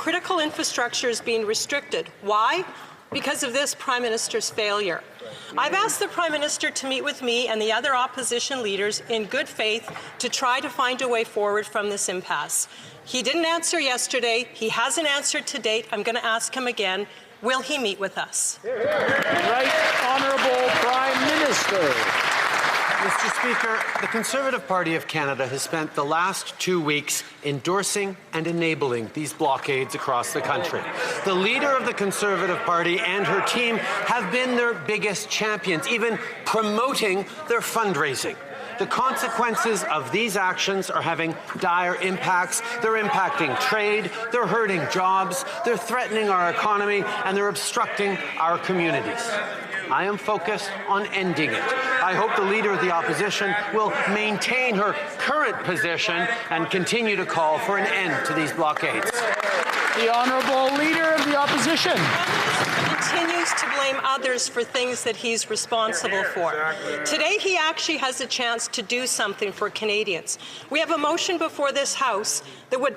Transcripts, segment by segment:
Critical infrastructure is being restricted. Why? Because of this Prime Minister's failure. I've asked the Prime Minister to meet with me and the other opposition leaders in good faith to try to find a way forward from this impasse. He didn't answer yesterday. He hasn't answered to date. I'm going to ask him again. Will he meet with us? Right Honourable Prime Minister. Mr. Speaker, the Conservative Party of Canada has spent the last 2 weeks endorsing and enabling these blockades across the country. The leader of the Conservative Party and her team have been their biggest champions, even promoting their fundraising. The consequences of these actions are having dire impacts. They're impacting trade, they're hurting jobs, they're threatening our economy, and they're obstructing our communities. I am focused on ending it. I hope the Leader of the Opposition will maintain her current position and continue to call for an end to these blockades. The Honourable Leader of the Opposition. Continues to blame others for things that he's responsible for. Today, he actually has a chance to do something for Canadians. We have a motion before this House that would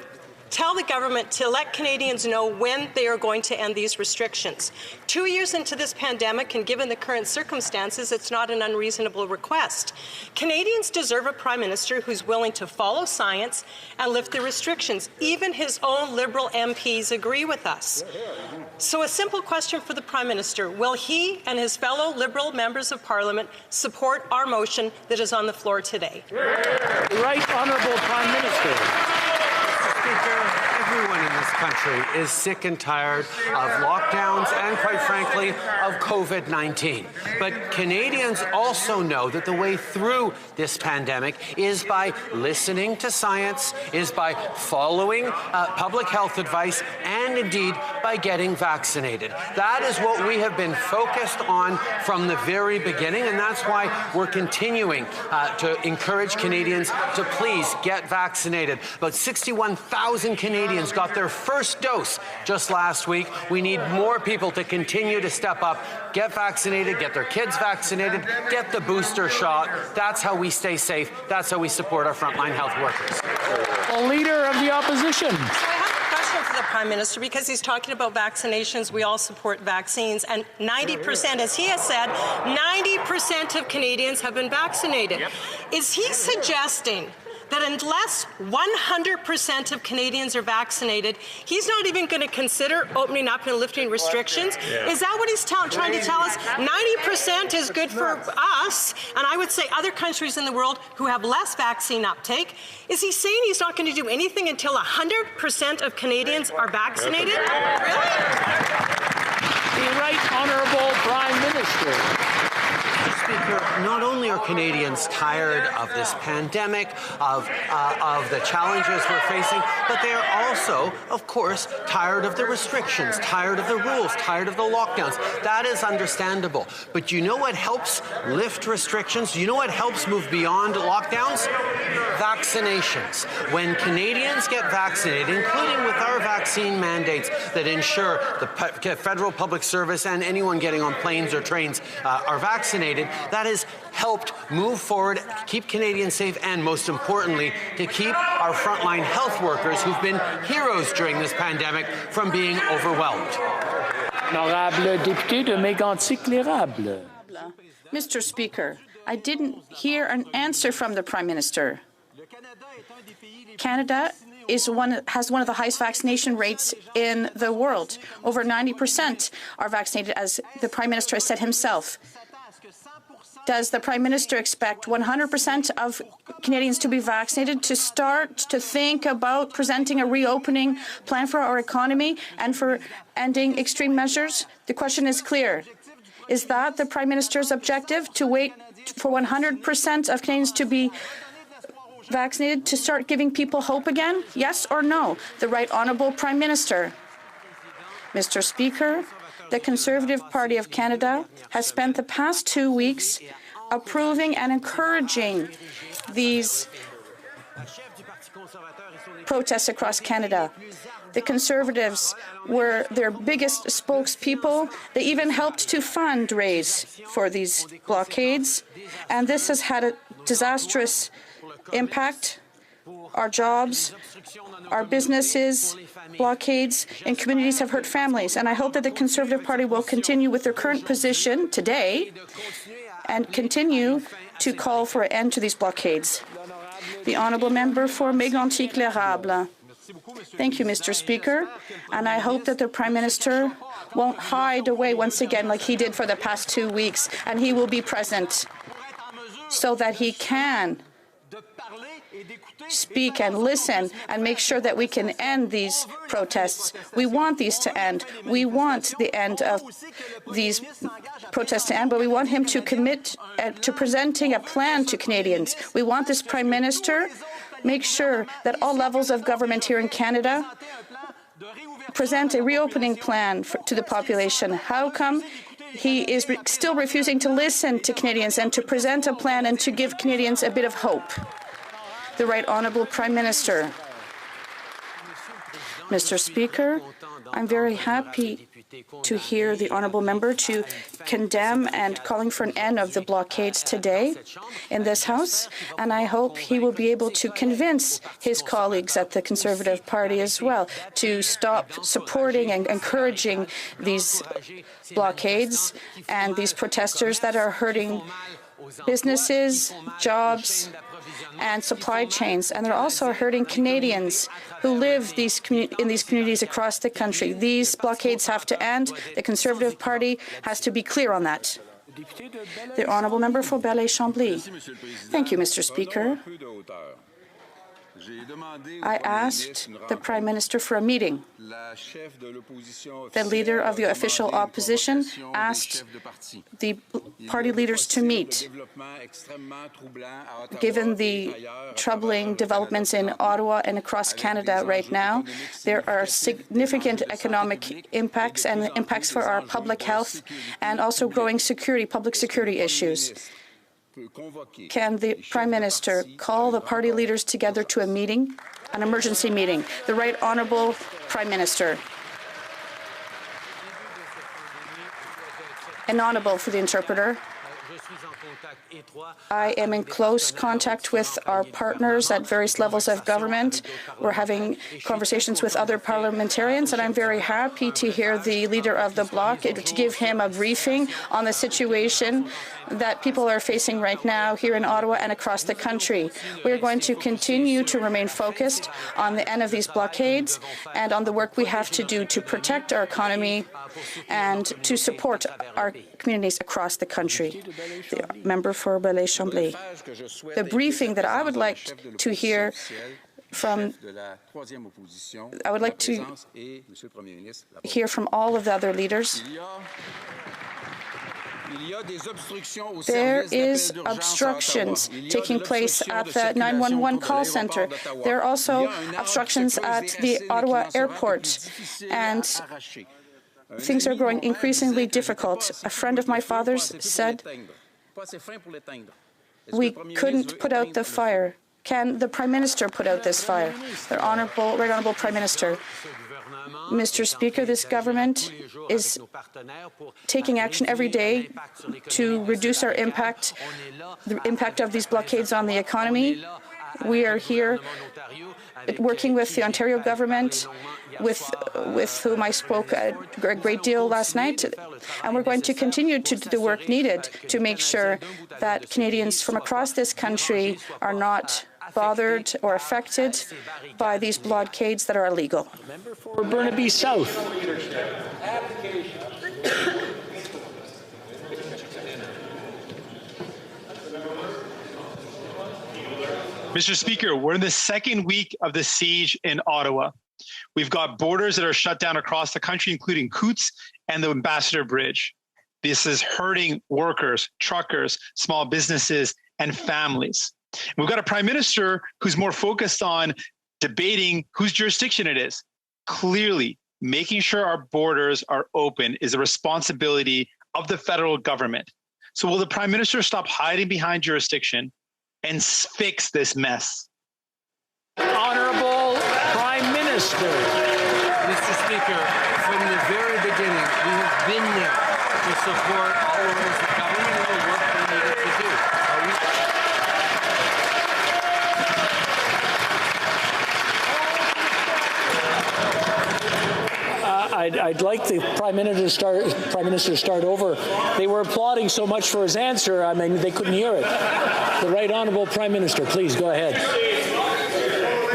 tell the government to let Canadians know when they are going to end these restrictions. 2 years into this pandemic, and given the current circumstances, it's not an unreasonable request. Canadians deserve a Prime Minister who's willing to follow science and lift the restrictions. Even his own Liberal MPs agree with us. So a simple question for the Prime Minister. Will he and his fellow Liberal members of Parliament support our motion that is on the floor today? Right Honourable Prime Minister. Speaker, everyone in this country is sick and tired of lockdowns and, quite frankly, of COVID-19. But Canadians also know that the way through this pandemic is by listening to science, is by following public health advice, and indeed by getting vaccinated. That is what we have been focused on from the very beginning, and that's why we're continuing to encourage Canadians to please get vaccinated. About 61,000 Canadians got their first dose just last week. We need more people to continue to step up, get vaccinated, get their kids vaccinated, get the booster shot. That's how we stay safe. That's how we support our frontline health workers. The Leader of the Opposition. For the Prime Minister, because he's talking about vaccinations, we all support vaccines, and 90%, as he has said, 90% of Canadians have been vaccinated. Yep. Is he suggesting that unless 100% of Canadians are vaccinated, he's not even going to consider opening up and lifting restrictions? Yeah. Is that what he's trying to tell us? 90% is good for us, and I would say other countries in the world who have less vaccine uptake. Is he saying he's not going to do anything until 100% of Canadians are vaccinated? Really? The Right Honourable Prime Minister. Speaker, not only are Canadians tired of this pandemic, of the challenges we're facing, but they are also, of course, tired of the restrictions, tired of the rules, tired of the lockdowns. That is understandable. But you know what helps lift restrictions? You know what helps move beyond lockdowns? Vaccinations. When Canadians get vaccinated, including with our vaccine mandates that ensure the federal public service and anyone getting on planes or trains are vaccinated, that has helped move forward, keep Canadians safe, and most importantly, to keep our frontline health workers who've been heroes during this pandemic from being overwhelmed. Honorable député de Mégantic-L'Érable. Mr. Speaker, I didn't hear an answer from the Prime Minister. Canada has one of the highest vaccination rates in the world. Over 90% are vaccinated, as the Prime Minister has said himself. Does the Prime Minister expect 100% of Canadians to be vaccinated, to start to think about presenting a reopening plan for our economy and for ending extreme measures? The question is clear. Is that the Prime Minister's objective, to wait for 100% of Canadians to be vaccinated to start giving people hope again? Yes or no? The Right Honourable Prime Minister. Mr. Speaker, the Conservative Party of Canada has spent the past 2 weeks approving and encouraging these protests across Canada. The Conservatives were their biggest spokespeople. They even helped to fundraise for these blockades, and this has had a disastrous impact our jobs, our businesses, blockades in communities have hurt families. And I hope that the Conservative Party will continue with their current position today and continue to call for an end to these blockades. The honourable member for Mégantic-L'Érable. Thank you, Mr. Speaker. And I hope that the Prime Minister won't hide away once again like he did for the past 2 weeks, and he will be present so that he can speak and listen and make sure that we can end these protests. We want these to end. We want the end of these protests to end, but we want him to commit to presenting a plan to Canadians. We want this Prime Minister make sure that all levels of government here in Canada present a reopening plan to the population. How come he is still refusing to listen to Canadians and to present a plan and to give Canadians a bit of hope? The Right Honourable Prime Minister. Mr. Speaker, I'm very happy to hear the honourable member to condemn and calling for an end of the blockades today in this House, and I hope he will be able to convince his colleagues at the Conservative Party as well to stop supporting and encouraging these blockades and these protesters that are hurting businesses, jobs, and supply chains, and they're also hurting Canadians who live in these communities across the country. These blockades have to end. The Conservative Party has to be clear on that. The honourable member for Belleuil-Chambly. Thank you, Mr. Speaker. I asked the Prime Minister for a meeting. The leader of the official opposition asked the party leaders to meet. Given the troubling developments in Ottawa and across Canada right now, there are significant economic impacts and impacts for our public health and also growing public security issues. Can the Prime Minister call the party leaders together to a meeting, an emergency meeting? The Right Honourable Prime Minister. Inaudible for the interpreter. I am in close contact with our partners at various levels of government. We're having conversations with other parliamentarians, and I'm very happy to hear the leader of the Bloc to give him a briefing on the situation that people are facing right now here in Ottawa and across the country. We are going to continue to remain focused on the end of these blockades and on the work we have to do to protect our economy and to support our communities across the country. The member for Belleuil-Chambly. The briefing that I would like to hear from all of the other leaders. There is obstructions taking place at the 911 call center. There are also obstructions at the Ottawa airport, and things are growing increasingly difficult. A friend of my father's said we couldn't put out the fire. Can the Prime Minister put out this fire? The Right Honourable Prime Minister. Mr. Speaker, this government is taking action every day to reduce our impact, the impact of these blockades on the economy. We are here working with the Ontario government, with whom I spoke a great deal last night, and we're going to continue to do the work needed to make sure that Canadians from across this country are not bothered or affected by these blockades that are illegal. Member for Burnaby South. Mr. Speaker, we're in the second week of the siege in Ottawa. We've got borders that are shut down across the country, including Coots and the Ambassador Bridge. This is hurting workers, truckers, small businesses, and families. We've got a Prime Minister who's more focused on debating whose jurisdiction it is. Clearly, making sure our borders are open is a responsibility of the federal government. So will the Prime Minister stop hiding behind jurisdiction and fix this mess? Honourable Prime Minister. Mr. Speaker, from the very beginning, we have been there to support all levels of government and the work they needed to do. I'd like the Prime Minister to start over. They were applauding so much for his answer, I mean, they couldn't hear it. The Right Honourable Prime Minister, please go ahead.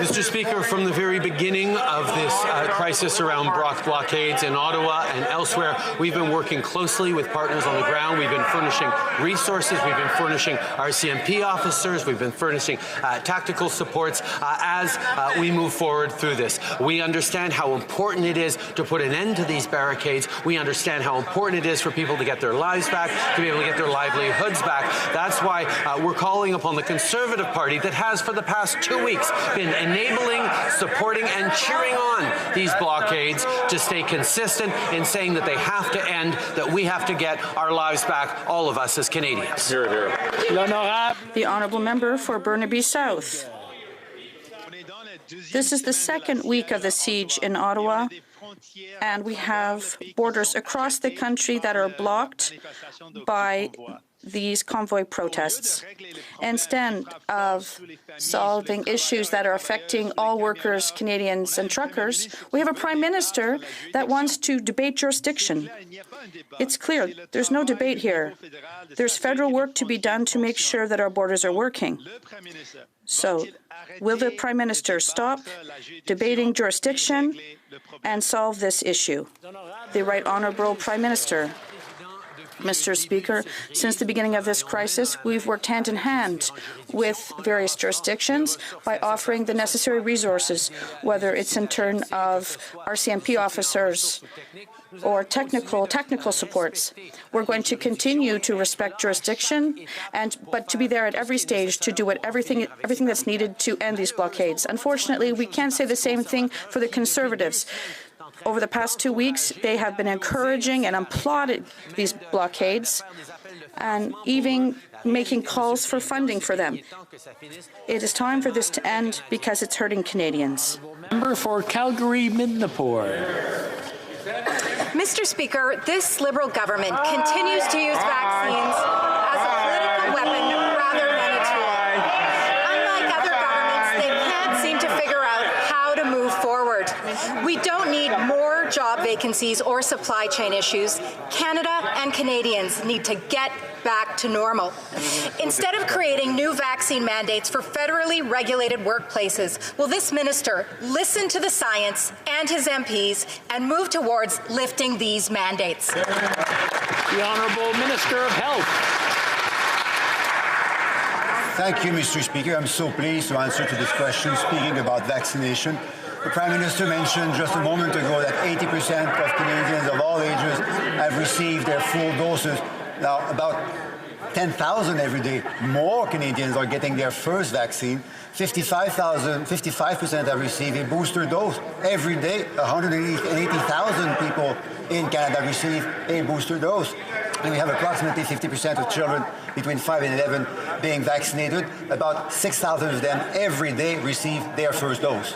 Mr. Speaker, from the very beginning of this crisis around blockades in Ottawa and elsewhere, we've been working closely with partners on the ground. We've been furnishing resources. We've been furnishing RCMP officers. We've been furnishing tactical supports as we move forward through this. We understand how important it is to put an end to these barricades. We understand how important it is for people to get their lives back, to be able to get their livelihoods back. That's why we're calling upon the Conservative Party that has for the past 2 weeks been enabling, supporting, and cheering on these blockades to stay consistent in saying that they have to end, that we have to get our lives back, all of us as Canadians. Hear it, hear it. The honourable member for Burnaby South. This is the second week of the siege in Ottawa, and we have borders across the country that are blocked by these convoy protests. Instead of solving issues that are affecting all workers, Canadians, and truckers, we have a Prime Minister that wants to debate jurisdiction. It's clear there's no debate here. There's federal work to be done to make sure that our borders are working. So, will the Prime Minister stop debating jurisdiction and solve this issue? The Right Honourable Prime Minister. Mr. Speaker, since the beginning of this crisis, we've worked hand in hand with various jurisdictions by offering the necessary resources, whether it's in terms of RCMP officers or technical supports. We're going to continue to respect jurisdiction, but to be there at every stage to do everything that's needed to end these blockades. Unfortunately, we can't say the same thing for the Conservatives. Over the past 2 weeks, they have been encouraging and applauded these blockades and even making calls for funding for them. It is time for this to end because it's hurting Canadians. Member for Calgary-Midnapore. Mr. Speaker, this Liberal government continues to use vaccines as a political weapon rather than a tool. Unlike other governments, they can't seem to figure out how to move forward. We don't need more job vacancies or supply chain issues. Canada and Canadians need to get back to normal. Instead of creating new vaccine mandates for federally regulated workplaces, will this minister listen to the science and his MPs and move towards lifting these mandates? The Honourable Minister of Health. Thank you, Mr. Speaker. I'm so pleased to answer to this question speaking about vaccination. The Prime Minister mentioned just a moment ago that 80% of Canadians of all ages have received their full doses. Now, about 10,000 every day more Canadians are getting their first vaccine. 55% have received a booster dose. Every day, 180,000 people in Canada receive a booster dose. And we have approximately 50% of children between 5 and 11 being vaccinated. About 6,000 of them every day receive their first dose.